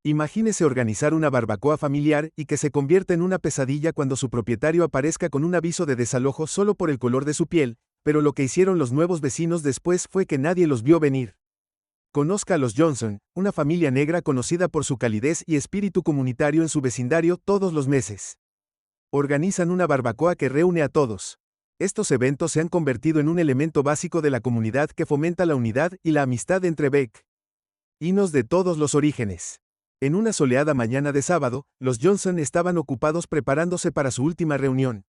Imagínese organizar una barbacoa familiar y que se convierta en una pesadilla cuando su propietario aparezca con un aviso de desalojo solo por el color de su piel, pero lo que hicieron los nuevos vecinos después fue que nadie los vio venir. Conozca a los Johnson, una familia negra conocida por su calidez y espíritu comunitario en su vecindario todos los meses. Organizan una barbacoa que reúne a todos. Estos eventos se han convertido en un elemento básico de la comunidad que fomenta la unidad y la amistad entre vecinos de todos los orígenes. En una soleada mañana de sábado, los Johnson estaban ocupados preparándose para su última reunión.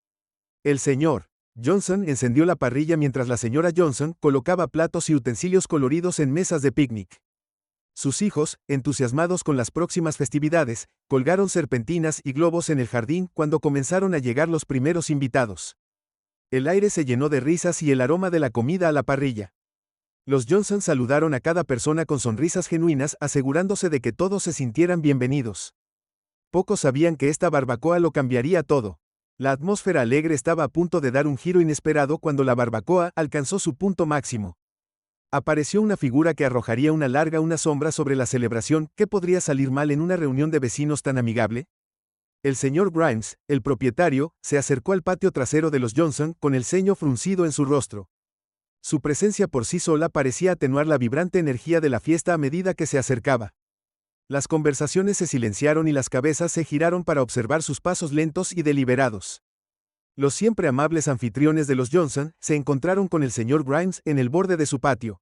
El señor Johnson encendió la parrilla mientras la señora Johnson colocaba platos y utensilios coloridos en mesas de picnic. Sus hijos, entusiasmados con las próximas festividades, colgaron serpentinas y globos en el jardín cuando comenzaron a llegar los primeros invitados. El aire se llenó de risas y el aroma de la comida a la parrilla. Los Johnson saludaron a cada persona con sonrisas genuinas, asegurándose de que todos se sintieran bienvenidos. Pocos sabían que esta barbacoa lo cambiaría todo. La atmósfera alegre estaba a punto de dar un giro inesperado cuando la barbacoa alcanzó su punto máximo. Apareció una figura que arrojaría una sombra sobre la celebración. ¿Qué podría salir mal en una reunión de vecinos tan amigable? El señor Grimes, el propietario, se acercó al patio trasero de los Johnson con el ceño fruncido en su rostro. Su presencia por sí sola parecía atenuar la vibrante energía de la fiesta a medida que se acercaba. Las conversaciones se silenciaron y las cabezas se giraron para observar sus pasos lentos y deliberados. Los siempre amables anfitriones de los Johnson se encontraron con el señor Grimes en el borde de su patio.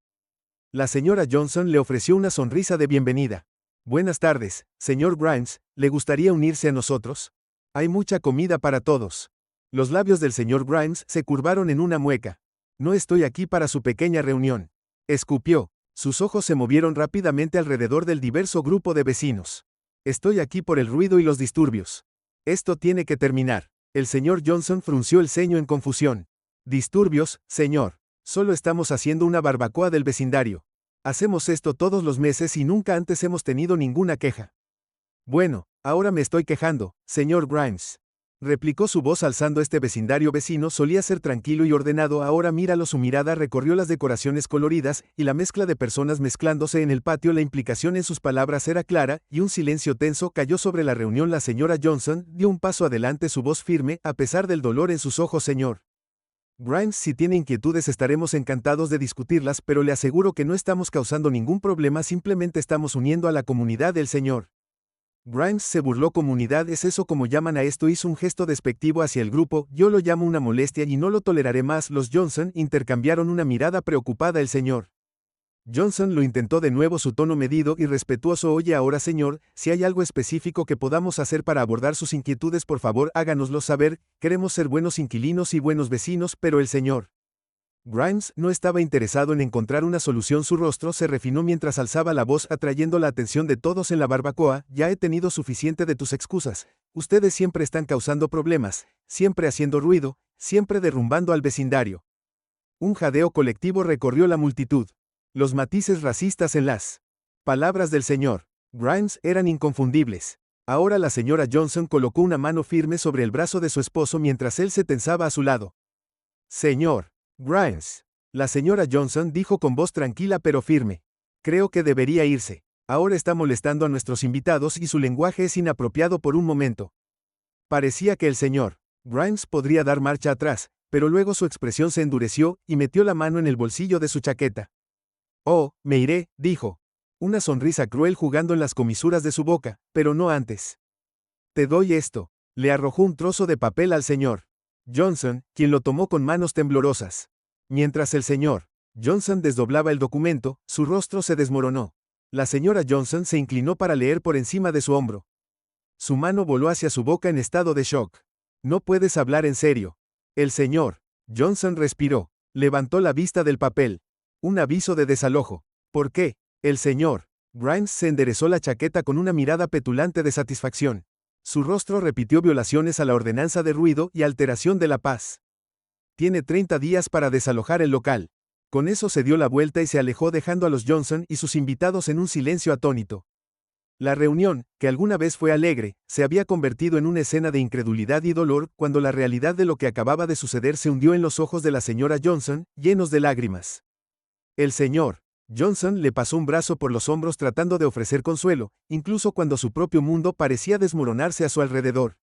La señora Johnson le ofreció una sonrisa de bienvenida. Buenas tardes, señor Grimes, ¿le gustaría unirse a nosotros? Hay mucha comida para todos. Los labios del señor Grimes se curvaron en una mueca. No estoy aquí para su pequeña reunión. Escupió. Sus ojos se movieron rápidamente alrededor del diverso grupo de vecinos. Estoy aquí por el ruido y los disturbios. Esto tiene que terminar. El señor Johnson frunció el ceño en confusión. Disturbios, señor. Solo estamos haciendo una barbacoa del vecindario. Hacemos esto todos los meses y nunca antes hemos tenido ninguna queja. Bueno, ahora me estoy quejando, señor Grimes. Replicó su voz alzando. Este vecindario vecino solía ser tranquilo y ordenado, ahora míralo. Su mirada recorrió las decoraciones coloridas y la mezcla de personas mezclándose en el patio. La implicación en sus palabras era clara, y un silencio tenso cayó sobre la reunión. La señora Johnson dio un paso adelante, su voz firme, a pesar del dolor en sus ojos. Señor Grimes, si tiene inquietudes estaremos encantados de discutirlas, pero le aseguro que no estamos causando ningún problema, simplemente estamos uniendo a la comunidad. El señor Grimes se burló. ¿Comunidad es eso como llaman a esto? Hizo un gesto despectivo hacia el grupo. Yo lo llamo una molestia y no lo toleraré más. Los Johnson intercambiaron una mirada preocupada. El señor Johnson lo intentó de nuevo, su tono medido y respetuoso. Oye, ahora señor, si hay algo específico que podamos hacer para abordar sus inquietudes, por favor háganoslo saber. Queremos ser buenos inquilinos y buenos vecinos. Pero el señor Grimes no estaba interesado en encontrar una solución. Su rostro se refinó mientras alzaba la voz, atrayendo la atención de todos en la barbacoa. Ya he tenido suficiente de tus excusas. Ustedes siempre están causando problemas, siempre haciendo ruido, siempre derrumbando al vecindario. Un jadeo colectivo recorrió la multitud. Los matices racistas en las palabras del señor Grimes eran inconfundibles. Ahora la señora Johnson colocó una mano firme sobre el brazo de su esposo mientras él se tensaba a su lado. Señor Grimes, la señora Johnson dijo con voz tranquila pero firme. Creo que debería irse. Ahora está molestando a nuestros invitados y su lenguaje es inapropiado. Por un momento parecía que el señor Grimes podría dar marcha atrás, pero luego su expresión se endureció y metió la mano en el bolsillo de su chaqueta. Oh, me iré, dijo. Una sonrisa cruel jugando en las comisuras de su boca, pero no antes. Te doy esto. Le arrojó un trozo de papel al señor Johnson, quien lo tomó con manos temblorosas. Mientras el señor Johnson desdoblaba el documento, su rostro se desmoronó. La señora Johnson se inclinó para leer por encima de su hombro. Su mano voló hacia su boca en estado de shock. No puedes hablar en serio. El señor Johnson respiró. Levantó la vista del papel. Un aviso de desalojo. ¿Por qué? El señor Grimes se enderezó la chaqueta con una mirada petulante de satisfacción. Su rostro repitió: violaciones a la ordenanza de ruido y alteración de la paz. Tiene 30 días para desalojar el local. Con eso se dio la vuelta y se alejó, dejando a los Johnson y sus invitados en un silencio atónito. La reunión, que alguna vez fue alegre, se había convertido en una escena de incredulidad y dolor cuando la realidad de lo que acababa de suceder se hundió en los ojos de la señora Johnson, llenos de lágrimas. El señor Johnson le pasó un brazo por los hombros tratando de ofrecer consuelo, incluso cuando su propio mundo parecía desmoronarse a su alrededor.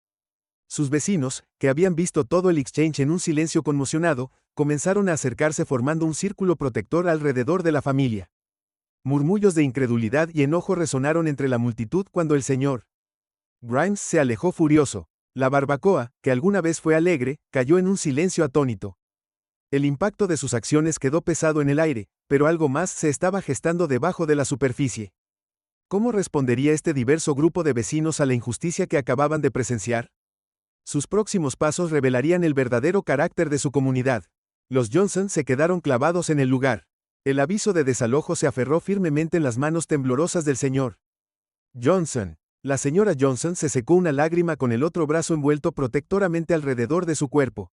Sus vecinos, que habían visto todo el exchange en un silencio conmocionado, comenzaron a acercarse formando un círculo protector alrededor de la familia. Murmullos de incredulidad y enojo resonaron entre la multitud cuando el señor Grimes se alejó furioso. La barbacoa, que alguna vez fue alegre, cayó en un silencio atónito. El impacto de sus acciones quedó pesado en el aire, pero algo más se estaba gestando debajo de la superficie. ¿Cómo respondería este diverso grupo de vecinos a la injusticia que acababan de presenciar? Sus próximos pasos revelarían el verdadero carácter de su comunidad. Los Johnson se quedaron clavados en el lugar. El aviso de desalojo se aferró firmemente en las manos temblorosas del señor Johnson. La señora Johnson se secó una lágrima con el otro brazo envuelto protectoramente alrededor de su cuerpo.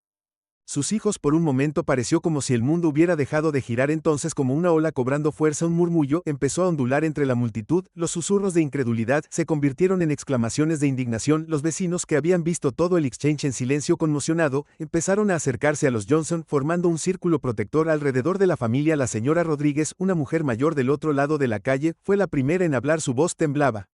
Sus hijos por un momento pareció como si el mundo hubiera dejado de girar, entonces como una ola cobrando fuerza un murmullo empezó a ondular entre la multitud, los susurros de incredulidad se convirtieron en exclamaciones de indignación, los vecinos que habían visto todo el exchange en silencio conmocionado, empezaron a acercarse a los Johnson formando un círculo protector alrededor de la familia. La señora Rodríguez, una mujer mayor del otro lado de la calle, fue la primera en hablar, su voz temblaba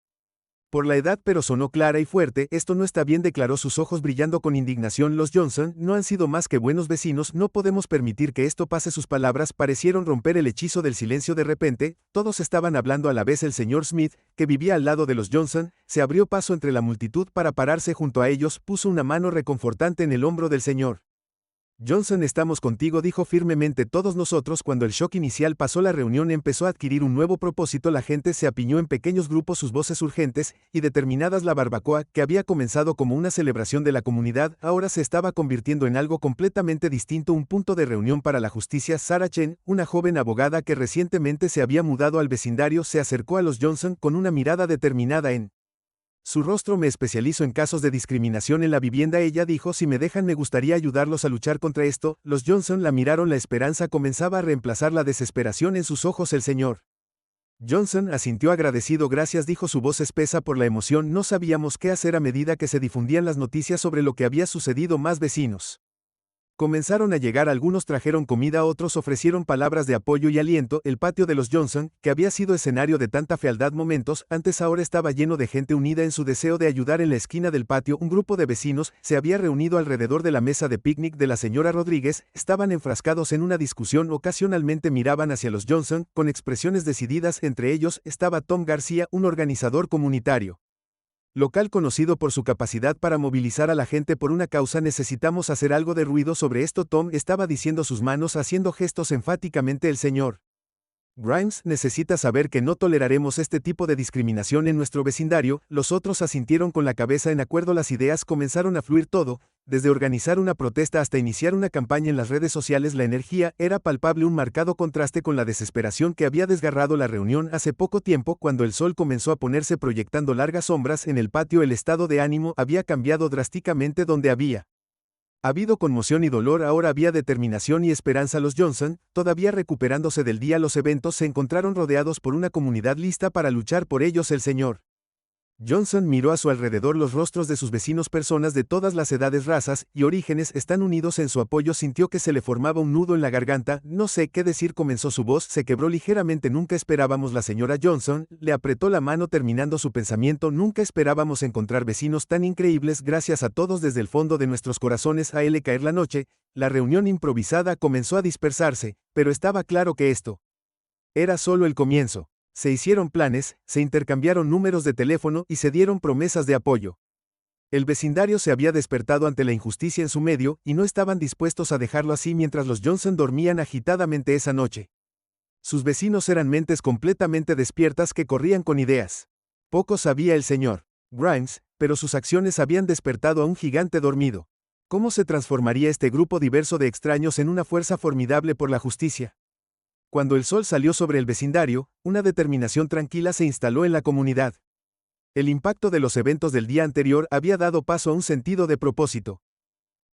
por la edad pero sonó clara y fuerte. Esto no está bien, declaró, sus ojos brillando con indignación. Los Johnson no han sido más que buenos vecinos, no podemos permitir que esto pase. Sus palabras parecieron romper el hechizo del silencio. De repente, todos estaban hablando a la vez. El señor Smith, que vivía al lado de los Johnson, se abrió paso entre la multitud para pararse junto a ellos, puso una mano reconfortante en el hombro del señor Johnson. Estamos contigo, dijo firmemente. Todos nosotros. Cuando el shock inicial pasó, la reunión empezó a adquirir un nuevo propósito. La gente se apiñó en pequeños grupos, sus voces urgentes y determinadas. La barbacoa, que había comenzado como una celebración de la comunidad, ahora se estaba convirtiendo en algo completamente distinto, un punto de reunión para la justicia. Sarah Chen, una joven abogada que recientemente se había mudado al vecindario, se acercó a los Johnson con una mirada determinada en su rostro. Me especializo en casos de discriminación en la vivienda, ella dijo. Si me dejan, me gustaría ayudarlos a luchar contra esto. Los Johnson la miraron, la esperanza comenzaba a reemplazar la desesperación en sus ojos. El señor Johnson asintió agradecido. Gracias, dijo, su voz espesa por la emoción. No sabíamos qué hacer a medida que se difundían las noticias sobre lo que había sucedido. Más vecinos comenzaron a llegar, algunos trajeron comida, otros ofrecieron palabras de apoyo y aliento. El patio de los Johnson, que había sido escenario de tanta fealdad momentos antes, ahora estaba lleno de gente unida en su deseo de ayudar. En la esquina del patio, un grupo de vecinos se había reunido alrededor de la mesa de picnic de la señora Rodríguez, estaban enfrascados en una discusión, ocasionalmente miraban hacia los Johnson, con expresiones decididas. Entre ellos estaba Tom García, un organizador comunitario local conocido por su capacidad para movilizar a la gente por una causa. Necesitamos hacer algo de ruido sobre esto, Tom estaba diciendo, sus manos haciendo gestos enfáticamente. El señor Grimes necesita saber que no toleraremos este tipo de discriminación en nuestro vecindario. Los otros asintieron con la cabeza en acuerdo. Las ideas comenzaron a fluir, todo, desde organizar una protesta hasta iniciar una campaña en las redes sociales. La energía era palpable, un marcado contraste con la desesperación que había desgarrado la reunión hace poco tiempo. Cuando el sol comenzó a ponerse proyectando largas sombras en el patio, el estado de ánimo había cambiado drásticamente. Donde había habido conmoción y dolor, ahora había determinación y esperanza. Los Johnson, todavía recuperándose del día, los eventos, se encontraron rodeados por una comunidad lista para luchar por ellos. El señor Johnson miró a su alrededor, los rostros de sus vecinos, personas de todas las edades, razas y orígenes, están unidos en su apoyo. Sintió que se le formaba un nudo en la garganta. No sé qué decir, comenzó, su voz se quebró ligeramente. Nunca esperábamos, la señora Johnson le apretó la mano terminando su pensamiento, nunca esperábamos encontrar vecinos tan increíbles. Gracias a todos desde el fondo de nuestros corazones. Al caer la noche, la reunión improvisada comenzó a dispersarse, pero estaba claro que esto era solo el comienzo. Se hicieron planes, se intercambiaron números de teléfono y se dieron promesas de apoyo. El vecindario se había despertado ante la injusticia en su medio y no estaban dispuestos a dejarlo así. Mientras los Johnson dormían agitadamente esa noche, sus vecinos eran mentes completamente despiertas que corrían con ideas. Poco sabía el señor Grimes, pero sus acciones habían despertado a un gigante dormido. ¿Cómo se transformaría este grupo diverso de extraños en una fuerza formidable por la justicia? Cuando el sol salió sobre el vecindario, una determinación tranquila se instaló en la comunidad. El impacto de los eventos del día anterior había dado paso a un sentido de propósito.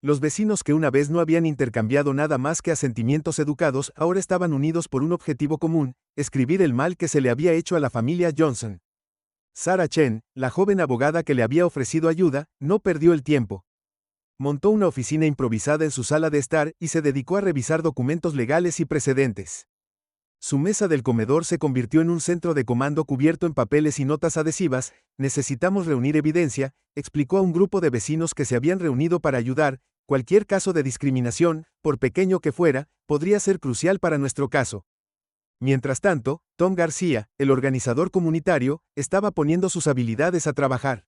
Los vecinos, que una vez no habían intercambiado nada más que asentimientos educados, ahora estaban unidos por un objetivo común: escribir el mal que se le había hecho a la familia Johnson. Sarah Chen, la joven abogada que le había ofrecido ayuda, no perdió el tiempo. Montó una oficina improvisada en su sala de estar y se dedicó a revisar documentos legales y precedentes. Su mesa del comedor se convirtió en un centro de comando cubierto en papeles y notas adhesivas. Necesitamos reunir evidencia, explicó a un grupo de vecinos que se habían reunido para ayudar. Cualquier caso de discriminación, por pequeño que fuera, podría ser crucial para nuestro caso. Mientras tanto, Tom García, el organizador comunitario, estaba poniendo sus habilidades a trabajar.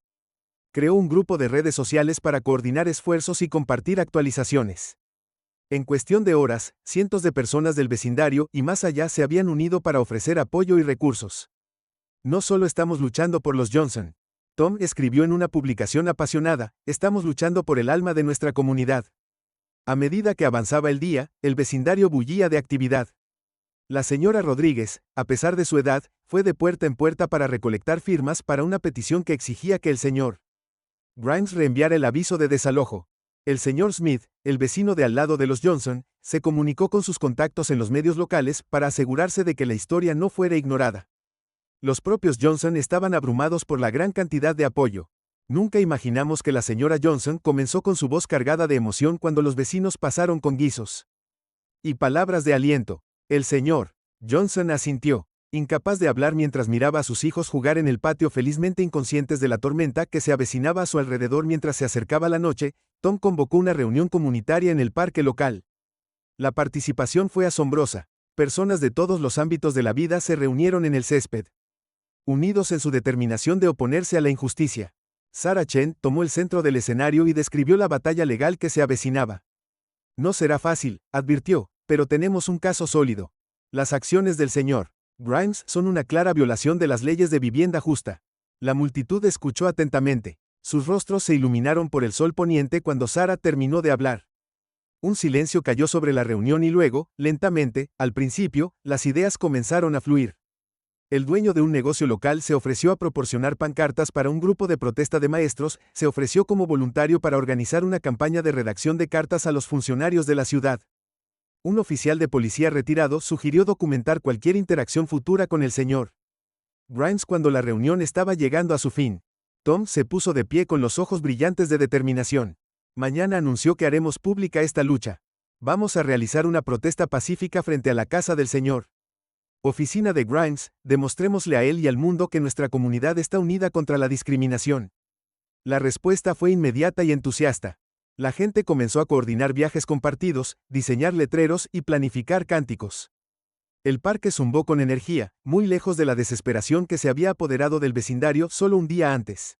Creó un grupo de redes sociales para coordinar esfuerzos y compartir actualizaciones. En cuestión de horas, cientos de personas del vecindario y más allá se habían unido para ofrecer apoyo y recursos. No solo estamos luchando por los Johnson. Tom escribió en una publicación apasionada, estamos luchando por el alma de nuestra comunidad. A medida que avanzaba el día, el vecindario bullía de actividad. La señora Rodríguez, a pesar de su edad, fue de puerta en puerta para recolectar firmas para una petición que exigía que el señor Grimes reenviara el aviso de desalojo. El señor Smith, el vecino de al lado de los Johnson, se comunicó con sus contactos en los medios locales para asegurarse de que la historia no fuera ignorada. Los propios Johnson estaban abrumados por la gran cantidad de apoyo. Nunca imaginamos que la señora Johnson comenzó con su voz cargada de emoción cuando los vecinos pasaron con guisos y palabras de aliento. El señor Johnson asintió, incapaz de hablar mientras miraba a sus hijos jugar en el patio felizmente inconscientes de la tormenta que se avecinaba a su alrededor mientras se acercaba la noche. Tom convocó una reunión comunitaria en el parque local. La participación fue asombrosa. Personas de todos los ámbitos de la vida se reunieron en el césped, unidos en su determinación de oponerse a la injusticia. Sarah Chen tomó el centro del escenario y describió la batalla legal que se avecinaba. No será fácil, advirtió, pero tenemos un caso sólido. Las acciones del señor Grimes son una clara violación de las leyes de vivienda justa. La multitud escuchó atentamente. Sus rostros se iluminaron por el sol poniente cuando Sarah terminó de hablar. Un silencio cayó sobre la reunión y luego, lentamente, al principio, las ideas comenzaron a fluir. El dueño de un negocio local se ofreció a proporcionar pancartas para un grupo de protesta de maestros, se ofreció como voluntario para organizar una campaña de redacción de cartas a los funcionarios de la ciudad. Un oficial de policía retirado sugirió documentar cualquier interacción futura con el señor Grimes cuando la reunión estaba llegando a su fin. Tom se puso de pie con los ojos brillantes de determinación. Mañana anunció que haremos pública esta lucha. Vamos a realizar una protesta pacífica frente a la casa del señor Oficina de Grimes, demostrémosle a él y al mundo que nuestra comunidad está unida contra la discriminación. La respuesta fue inmediata y entusiasta. La gente comenzó a coordinar viajes compartidos, diseñar letreros y planificar cánticos. El parque zumbó con energía, muy lejos de la desesperación que se había apoderado del vecindario solo un día antes.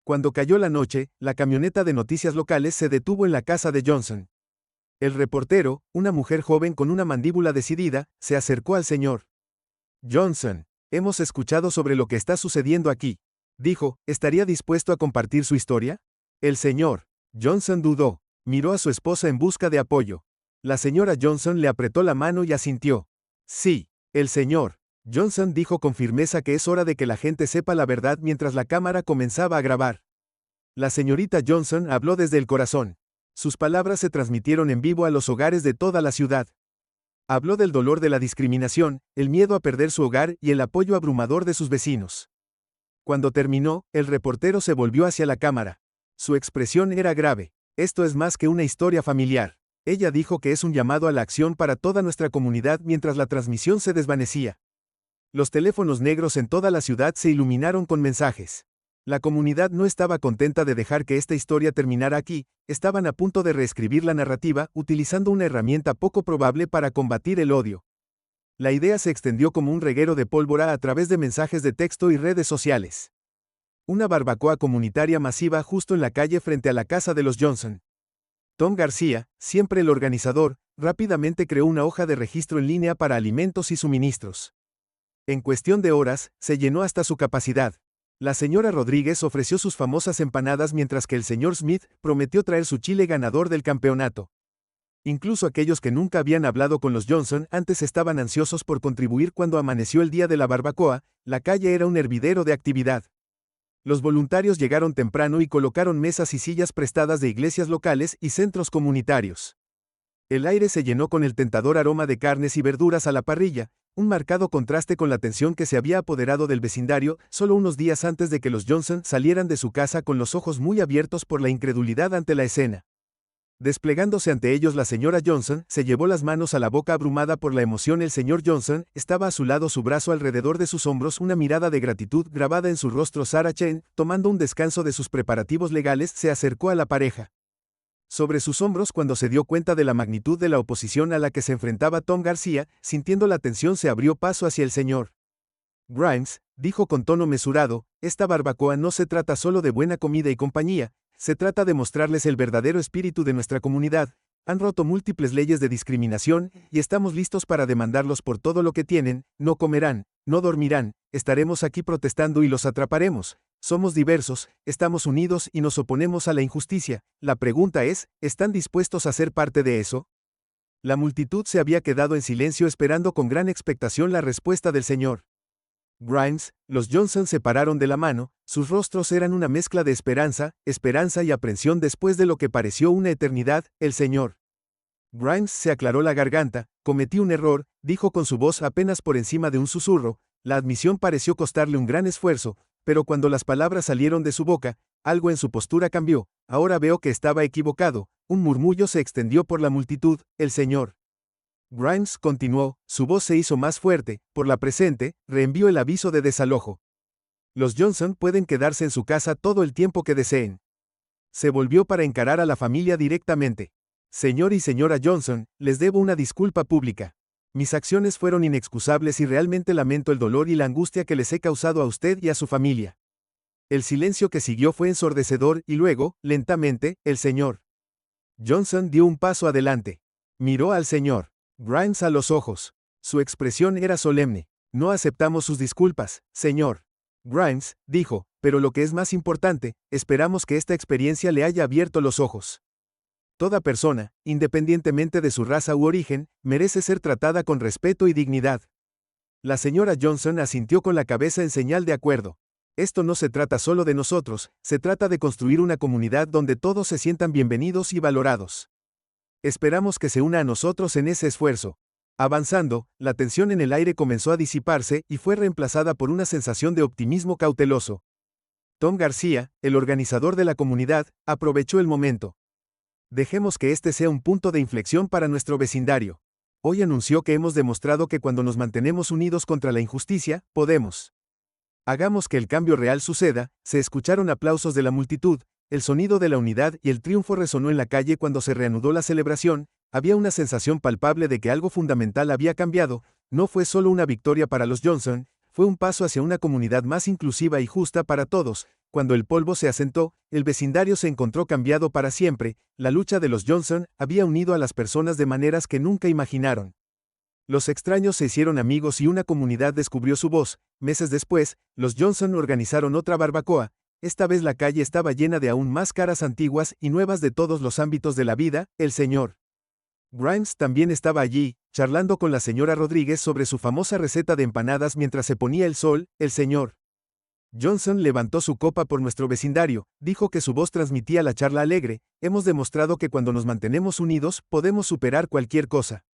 Cuando cayó la noche, la camioneta de noticias locales se detuvo en la casa de Johnson. El reportero, una mujer joven con una mandíbula decidida, se acercó al señor Johnson. Hemos escuchado sobre lo que está sucediendo aquí. Dijo, ¿estaría dispuesto a compartir su historia? El señor Johnson dudó, miró a su esposa en busca de apoyo. La señora Johnson le apretó la mano y asintió. Sí, el señor Johnson dijo con firmeza que es hora de que la gente sepa la verdad mientras la cámara comenzaba a grabar. La señorita Johnson habló desde el corazón. Sus palabras se transmitieron en vivo a los hogares de toda la ciudad. Habló del dolor de la discriminación, el miedo a perder su hogar y el apoyo abrumador de sus vecinos. Cuando terminó, el reportero se volvió hacia la cámara. Su expresión era grave. Esto es más que una historia familiar. Ella dijo que es un llamado a la acción para toda nuestra comunidad mientras la transmisión se desvanecía. Los teléfonos negros en toda la ciudad se iluminaron con mensajes. La comunidad no estaba contenta de dejar que esta historia terminara aquí, estaban a punto de reescribir la narrativa utilizando una herramienta poco probable para combatir el odio. La idea se extendió como un reguero de pólvora a través de mensajes de texto y redes sociales. Una barbacoa comunitaria masiva justo en la calle frente a la casa de los Johnson. Tom García, siempre el organizador, rápidamente creó una hoja de registro en línea para alimentos y suministros. En cuestión de horas, se llenó hasta su capacidad. La señora Rodríguez ofreció sus famosas empanadas mientras que el señor Smith prometió traer su chile ganador del campeonato. Incluso aquellos que nunca habían hablado con los Johnson antes estaban ansiosos por contribuir cuando amaneció el día de la barbacoa, la calle era un hervidero de actividad. Los voluntarios llegaron temprano y colocaron mesas y sillas prestadas de iglesias locales y centros comunitarios. El aire se llenó con el tentador aroma de carnes y verduras a la parrilla, un marcado contraste con la tensión que se había apoderado del vecindario solo unos días antes de que los Johnson salieran de su casa con los ojos muy abiertos por la incredulidad ante la escena. Desplegándose ante ellos la señora Johnson, se llevó las manos a la boca abrumada por la emoción. El señor Johnson estaba a su lado, su brazo alrededor de sus hombros, una mirada de gratitud grabada en su rostro. Sarah Chen, tomando un descanso de sus preparativos legales, se acercó a la pareja. Sobre sus hombros, cuando se dio cuenta de la magnitud de la oposición a la que se enfrentaba Tom García, sintiendo la tensión, se abrió paso hacia el señor Grimes, dijo con tono mesurado: esta barbacoa no se trata solo de buena comida y compañía, se trata de mostrarles el verdadero espíritu de nuestra comunidad. Han roto múltiples leyes de discriminación, y estamos listos para demandarlos por todo lo que tienen. No comerán, no dormirán, estaremos aquí protestando y los atraparemos. Somos diversos, estamos unidos y nos oponemos a la injusticia. La pregunta es, ¿están dispuestos a ser parte de eso? La multitud se había quedado en silencio esperando con gran expectación la respuesta del señor Grimes. Los Johnson se pararon de la mano, sus rostros eran una mezcla de esperanza y aprensión después de lo que pareció una eternidad. El señor Grimes se aclaró la garganta. Cometí un error, dijo con su voz apenas por encima de un susurro. La admisión pareció costarle un gran esfuerzo, pero cuando las palabras salieron de su boca, algo en su postura cambió. Ahora veo que estaba equivocado. Un murmullo se extendió por la multitud. El señor Grimes continuó, su voz se hizo más fuerte. Por la presente, reenvío el aviso de desalojo. Los Johnson pueden quedarse en su casa todo el tiempo que deseen. Se volvió para encarar a la familia directamente. Señor y señora Johnson, les debo una disculpa pública. Mis acciones fueron inexcusables y realmente lamento el dolor y la angustia que les he causado a usted y a su familia. El silencio que siguió fue ensordecedor y luego, lentamente, el señor Johnson dio un paso adelante. Miró al señor Grimes a los ojos. Su expresión era solemne. No aceptamos sus disculpas, señor Grimes, dijo, pero lo que es más importante, esperamos que esta experiencia le haya abierto los ojos. Toda persona, independientemente de su raza u origen, merece ser tratada con respeto y dignidad. La señora Johnson asintió con la cabeza en señal de acuerdo. Esto no se trata solo de nosotros, se trata de construir una comunidad donde todos se sientan bienvenidos y valorados. Esperamos que se una a nosotros en ese esfuerzo. Avanzando, la tensión en el aire comenzó a disiparse y fue reemplazada por una sensación de optimismo cauteloso. Tom García, el organizador de la comunidad, aprovechó el momento. Dejemos que este sea un punto de inflexión para nuestro vecindario. Hoy anunció que hemos demostrado que cuando nos mantenemos unidos contra la injusticia, podemos. Hagamos que el cambio real suceda. Se escucharon aplausos de la multitud, el sonido de la unidad y el triunfo resonó en la calle cuando se reanudó la celebración. Había una sensación palpable de que algo fundamental había cambiado. No fue solo una victoria para los Johnson, fue un paso hacia una comunidad más inclusiva y justa para todos. Cuando el polvo se asentó, el vecindario se encontró cambiado para siempre. La lucha de los Johnson había unido a las personas de maneras que nunca imaginaron. Los extraños se hicieron amigos y una comunidad descubrió su voz. Meses después, los Johnson organizaron otra barbacoa. Esta vez la calle estaba llena de aún más caras antiguas y nuevas de todos los ámbitos de la vida. El señor Grimes también estaba allí, charlando con la señora Rodríguez sobre su famosa receta de empanadas mientras se ponía el sol. El señor Johnson levantó su copa por nuestro vecindario, dijo que su voz transmitía la charla alegre. Hemos demostrado que cuando nos mantenemos unidos, podemos superar cualquier cosa.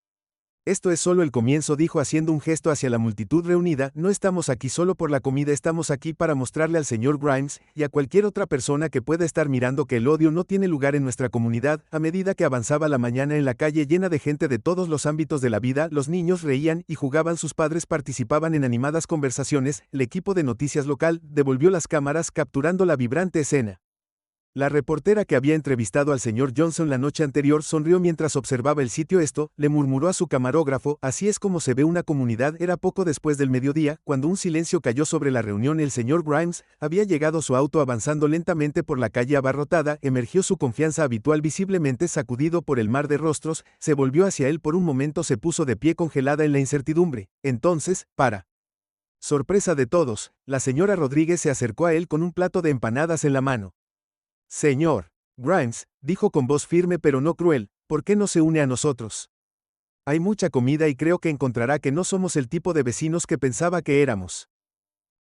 Esto es solo el comienzo, dijo haciendo un gesto hacia la multitud reunida. No estamos aquí solo por la comida, estamos aquí para mostrarle al señor Grimes y a cualquier otra persona que pueda estar mirando que el odio no tiene lugar en nuestra comunidad. A medida que avanzaba la mañana en la calle llena de gente de todos los ámbitos de la vida, los niños reían y jugaban, sus padres participaban en animadas conversaciones. El equipo de noticias local devolvió las cámaras capturando la vibrante escena. La reportera que había entrevistado al señor Johnson la noche anterior sonrió mientras observaba el sitio. Esto, le murmuró a su camarógrafo, así es como se ve una comunidad. Era poco después del mediodía, cuando un silencio cayó sobre la reunión. El señor Grimes había llegado a su auto avanzando lentamente por la calle abarrotada, emergió su confianza habitual visiblemente sacudido por el mar de rostros, se volvió hacia él por un momento, se puso de pie congelada en la incertidumbre. Entonces, para sorpresa de todos, la señora Rodríguez se acercó a él con un plato de empanadas en la mano. Señor Grimes, dijo con voz firme pero no cruel, ¿por qué no se une a nosotros? Hay mucha comida y creo que encontrará que no somos el tipo de vecinos que pensaba que éramos.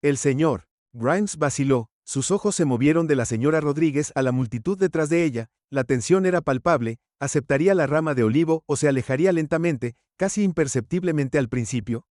El señor Grimes vaciló, sus ojos se movieron de la señora Rodríguez a la multitud detrás de ella. La tensión era palpable. ¿Aceptaría la rama de olivo o se alejaría lentamente, casi imperceptiblemente al principio?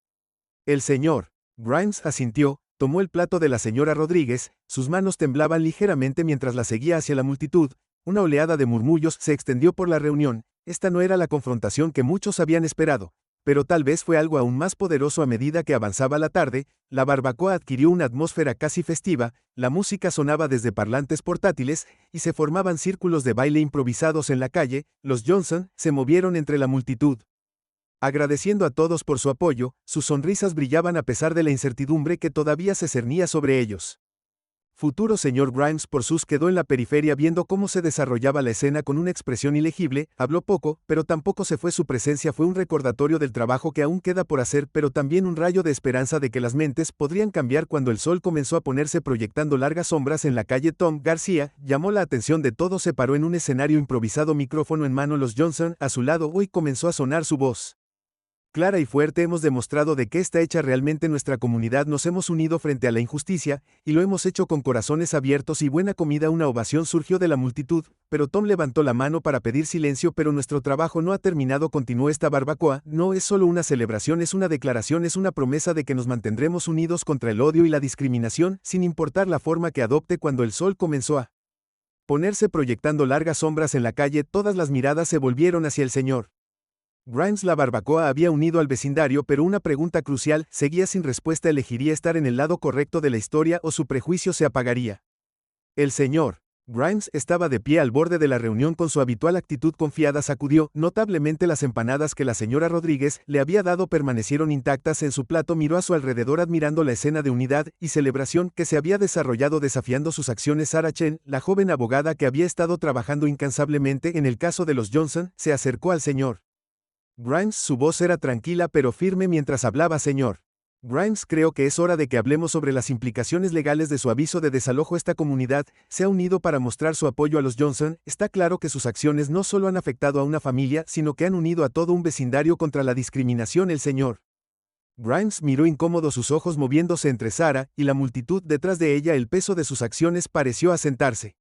El señor Grimes asintió. Tomó el plato de la señora Rodríguez, sus manos temblaban ligeramente mientras la seguía hacia la multitud. Una oleada de murmullos se extendió por la reunión. Esta no era la confrontación que muchos habían esperado, pero tal vez fue algo aún más poderoso a medida que avanzaba la tarde. La barbacoa adquirió una atmósfera casi festiva, la música sonaba desde parlantes portátiles, y se formaban círculos de baile improvisados en la calle. Los Johnson se movieron entre la multitud, agradeciendo a todos por su apoyo. Sus sonrisas brillaban a pesar de la incertidumbre que todavía se cernía sobre ellos. Futuro señor Grimes por sus quedó en la periferia viendo cómo se desarrollaba la escena con una expresión ilegible. Habló poco, pero tampoco se fue. Su presencia fue un recordatorio del trabajo que aún queda por hacer, pero también un rayo de esperanza de que las mentes podrían cambiar cuando el sol comenzó a ponerse, proyectando largas sombras en la calle. Tom García llamó la atención de todos. Se paró en un escenario improvisado, micrófono en mano. Los Johnson a su lado. Hoy comenzó a sonar su voz clara y fuerte. Hemos demostrado de qué está hecha realmente nuestra comunidad. Nos hemos unido frente a la injusticia, y lo hemos hecho con corazones abiertos y buena comida. Una ovación surgió de la multitud, pero Tom levantó la mano para pedir silencio. Pero nuestro trabajo no ha terminado, continuó. Esta barbacoa no es solo una celebración, es una declaración, es una promesa de que nos mantendremos unidos contra el odio y la discriminación, sin importar la forma que adopte. Cuando el sol comenzó a ponerse, proyectando largas sombras en la calle, todas las miradas se volvieron hacia el señor Grimes. La barbacoa había unido al vecindario, pero una pregunta crucial seguía sin respuesta. ¿Elegiría estar en el lado correcto de la historia o su prejuicio se apagaría? El señor Grimes estaba de pie al borde de la reunión con su habitual actitud confiada. Sacudió notablemente las empanadas que la señora Rodríguez le había dado. Permanecieron intactas en su plato. Miró a su alrededor admirando la escena de unidad y celebración que se había desarrollado, desafiando sus acciones. Sarah Chen, la joven abogada que había estado trabajando incansablemente en el caso de los Johnson, se acercó al señor Grimes. Su voz era tranquila pero firme mientras hablaba. Señor Grimes, creo que es hora de que hablemos sobre las implicaciones legales de su aviso de desalojo. Esta comunidad se ha unido para mostrar su apoyo a los Johnson. Está claro que sus acciones no solo han afectado a una familia, sino que han unido a todo un vecindario contra la discriminación. El señor Grimes miró incómodo, sus ojos moviéndose entre Sarah y la multitud detrás de ella. El peso de sus acciones pareció asentarse.